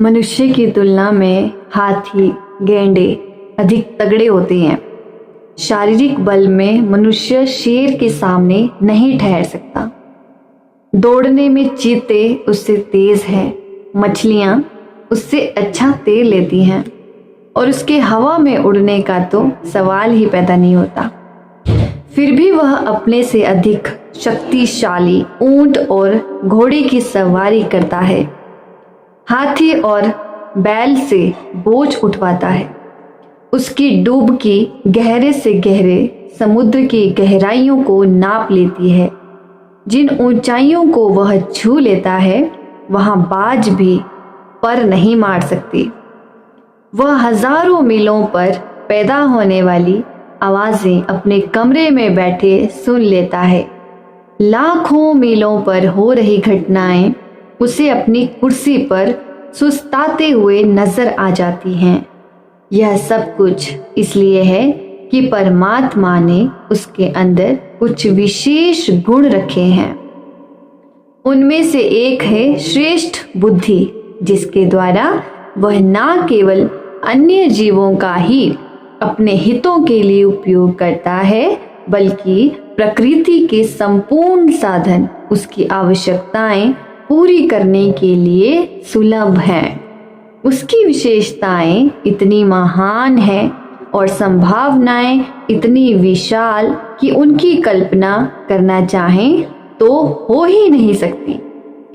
मनुष्य की तुलना में हाथी, गैंडे अधिक तगड़े होते हैं। शारीरिक बल में मनुष्य शेर के सामने नहीं ठहर सकता। दौड़ने में चीते उससे तेज है, मछलियां उससे अच्छा तैर लेती हैं और उसके हवा में उड़ने का तो सवाल ही पैदा नहीं होता। फिर भी वह अपने से अधिक शक्तिशाली ऊंट और घोड़े की सवारी करता है। हाथी और बैल से बोझ उठवाता है। उसकी डुबकी गहरे से गहरे समुद्र की गहराइयों को नाप लेती है। जिन ऊंचाइयों को वह छू लेता है वहां बाज भी पर नहीं मार सकती। वह हजारों मीलों पर पैदा होने वाली आवाजें अपने कमरे में बैठे सुन लेता है। लाखों मीलों पर हो रही घटनाएं उसे अपनी कुर्सी पर सुस्ताते हुए नजर आ जाती हैं। यह सब कुछ इसलिए है कि परमात्मा ने उसके अंदर कुछ विशेष गुण रखे हैं। उनमें से एक है श्रेष्ठ बुद्धि, जिसके द्वारा वह न केवल अन्य जीवों का ही अपने हितों के लिए उपयोग करता है, बल्कि प्रकृति के संपूर्ण साधन उसकी आवश्यकताएं पूरी करने के लिए सुलभ हैं। उसकी विशेषताएं इतनी महान हैं और संभावनाएं इतनी विशाल कि उनकी कल्पना करना चाहें तो हो ही नहीं सकती।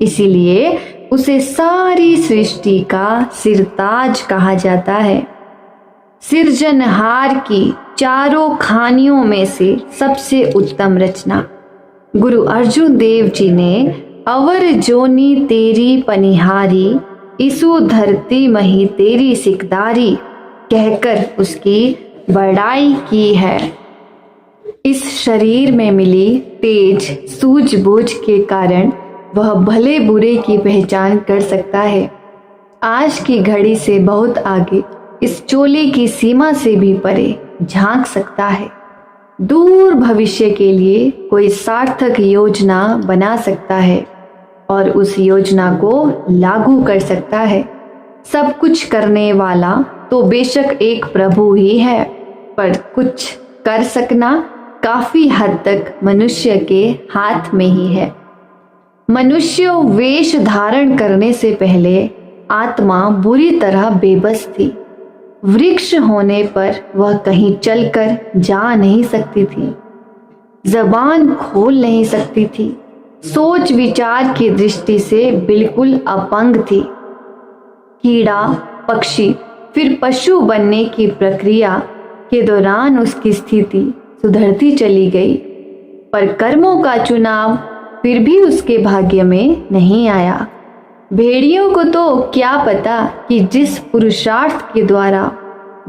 इसीलिए उसे सारी सृष्टि का सिरताज कहा जाता है। सिरजनहार की चारों खानियों में से सबसे उत्तम रचना। गुरु अर्जुन देव जी ने अवर जोनी तेरी पनिहारी, इसु धरती मही तेरी सिकदारी कहकर उसकी बड़ाई की है। इस शरीर में मिली तेज सूझबूझ के कारण वह भले बुरे की पहचान कर सकता है। आज की घड़ी से बहुत आगे, इस चोले की सीमा से भी परे झांक सकता है। दूर भविष्य के लिए कोई सार्थक योजना बना सकता है और उस योजना को लागू कर सकता है। सब कुछ करने वाला तो बेशक एक प्रभु ही है, पर कुछ कर सकना काफी हद तक मनुष्य के हाथ में ही है। मनुष्य वेश धारण करने से पहले आत्मा बुरी तरह बेबस थी। वृक्ष होने पर वह कहीं चलकर जा नहीं सकती थी, जबान खोल नहीं सकती थी, सोच विचार की दृष्टि से बिल्कुल अपंग थी। कीड़ा, पक्षी, फिर पशु बनने की प्रक्रिया के दौरान उसकी स्थिति सुधरती चली गई, पर कर्मों का चुनाव फिर भी उसके भाग्य में नहीं आया। भेड़ियों को तो क्या पता कि जिस पुरुषार्थ के द्वारा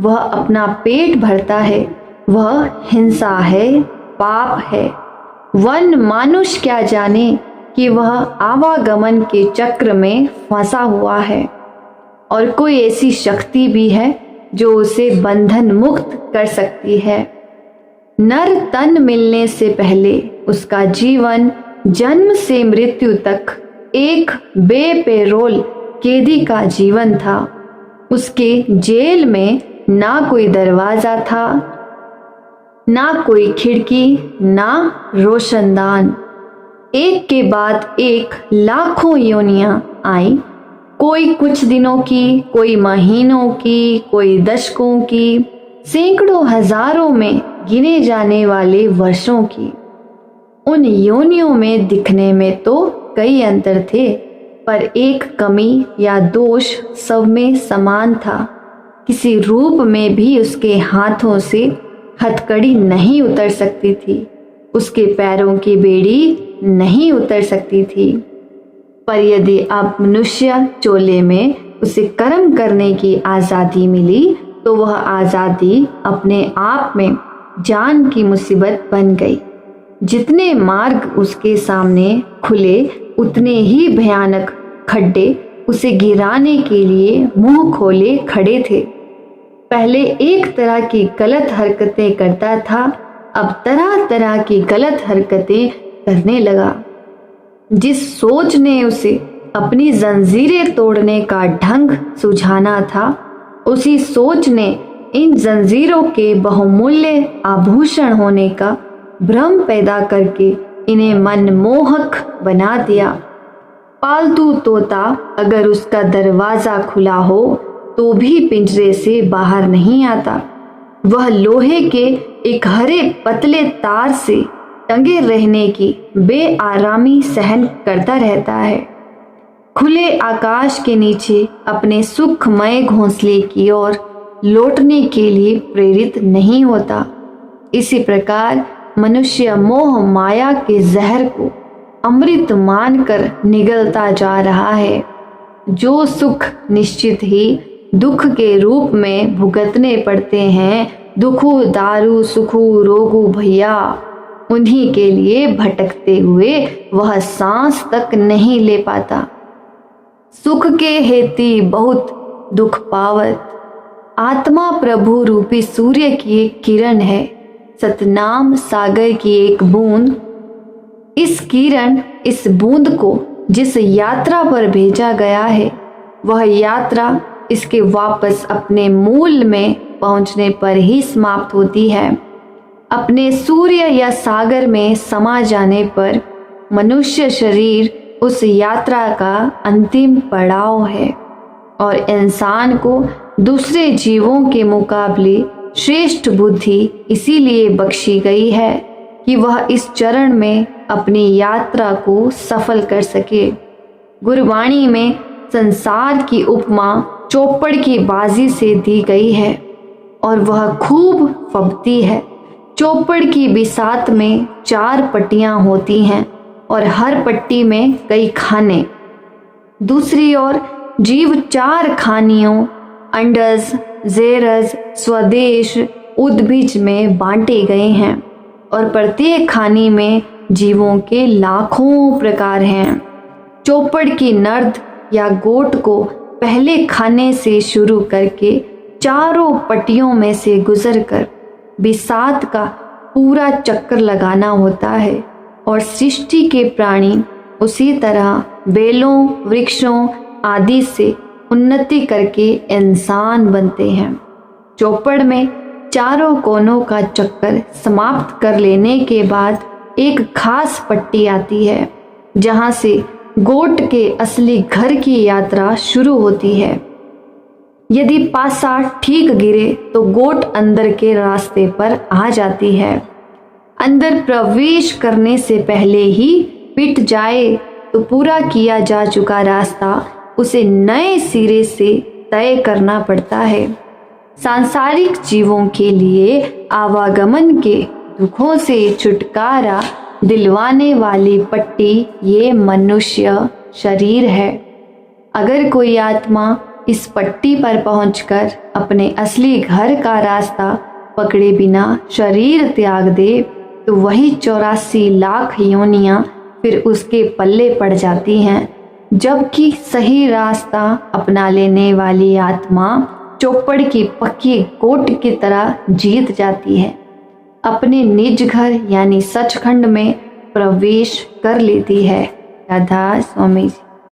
वह अपना पेट भरता है वह हिंसा है, पाप है। वन मानुष क्या जाने कि वह आवागमन के चक्र में फंसा हुआ है और कोई ऐसी शक्ति भी है जो उसे बंधन मुक्त कर सकती है। नर तन मिलने से पहले उसका जीवन जन्म से मृत्यु तक एक बेपैरोल कैदी का जीवन था। उसके जेल में ना कोई दरवाजा था, ना कोई खिड़की, ना रोशनदान। एक के बाद एक लाखों योनियां आई, कोई कुछ दिनों की, कोई महीनों की, कोई दशकों की, सैकड़ों हजारों में गिने जाने वाले वर्षों की। उन योनियों में दिखने में तो कई अंतर थे, पर एक कमी या दोष सब में समान था। किसी रूप में भी उसके हाथों से हथकड़ी नहीं उतर सकती थी, उसके पैरों की बेड़ी नहीं उतर सकती थी। पर यदि अब मनुष्य चोले में उसे कर्म करने की आज़ादी मिली तो वह आज़ादी अपने आप में जान की मुसीबत बन गई। जितने मार्ग उसके सामने खुले उतने ही भयानक खड्डे उसे गिराने के लिए मुंह खोले खड़े थे। पहले एक तरह की गलत हरकतें करता था, अब तरह तरह की गलत हरकतें करने लगा। जिस सोच ने उसे अपनी जंजीरें तोड़ने का ढंग सुझाना था, उसी सोच ने इन जंजीरों के बहुमूल्य आभूषण होने का भ्रम पैदा करके इन्हें मनमोहक बना दिया। पालतू तोता अगर उसका दरवाजा खुला हो तो भी पिंजरे से बाहर नहीं आता। वह लोहे के एक हरे पतले तार से टंगे रहने की बेआरामी सहन करता रहता है। खुले आकाश के नीचे अपने सुखमय घोंसले की ओर लौटने के लिए प्रेरित नहीं होता। इसी प्रकार मनुष्य मोह माया के जहर को अमृत मानकर निगलता जा रहा है। जो सुख निश्चित ही दुख के रूप में भुगतने पड़ते हैं, दुखु दारू सुखु रोगु भैया, उन्हीं के लिए भटकते हुए वह सांस तक नहीं ले पाता। सुख के हेती बहुत दुख पावत, आत्मा प्रभु रूपी सूर्य की एक किरण है, सतनाम सागर की एक बूंद। इस किरण, इस बूंद को जिस यात्रा पर भेजा गया है, वह यात्रा इसके वापस अपने मूल में पहुंचने पर ही समाप्त होती है। अपने सूर्य या सागर में समा जाने पर मनुष्य शरीर उस यात्रा का अंतिम पड़ाव है और इंसान को दूसरे जीवों के मुकाबले श्रेष्ठ बुद्धि इसीलिए बख्शी गई है कि वह इस चरण में अपनी यात्रा को सफल कर सके। गुरबाणी में संसार की उपमा चौपड़ की बाजी से दी गई है और वह खूब फबती है। चौपड़ की बिसात में 4 पट्टियां होती हैं और हर पट्टी में कई खाने। दूसरी ओर जीव 4 खानियों अंडज, जेरज, स्वदेश, उद्भिज में बांटे गए हैं और प्रत्येक खानी में जीवों के लाखों प्रकार हैं। चौपड़ की नर्द या गोट को पहले खाने से शुरू करके चारों पट्टियों में से गुजरकर बिसात का पूरा चक्कर लगाना होता है और सृष्टि के प्राणी उसी तरह बेलों, वृक्षों आदि से उन्नति करके इंसान बनते हैं। चौपड़ में चारों कोनों का चक्कर समाप्त कर लेने के बाद एक खास पट्टी आती है जहां से गोट के असली घर की यात्रा शुरू होती है। यदि पासा ठीक गिरे तो गोट अंदर के रास्ते पर आ जाती है। अंदर प्रवेश करने से पहले ही पिट जाए तो पूरा किया जा चुका रास्ता उसे नए सिरे से तय करना पड़ता है। सांसारिक जीवों के लिए आवागमन के दुखों से छुटकारा दिलवाने वाली पट्टी ये मनुष्य शरीर है। अगर कोई आत्मा इस पट्टी पर पहुंचकर अपने असली घर का रास्ता पकड़े बिना शरीर त्याग दे तो वही 84 लाख योनियां फिर उसके पल्ले पड़ जाती हैं, जबकि सही रास्ता अपना लेने वाली आत्मा चौपड़ की पक्की कोट की तरह जीत जाती है, अपने निज घर यानी सचखंड में प्रवेश कर लेती है। राधा स्वामी जी।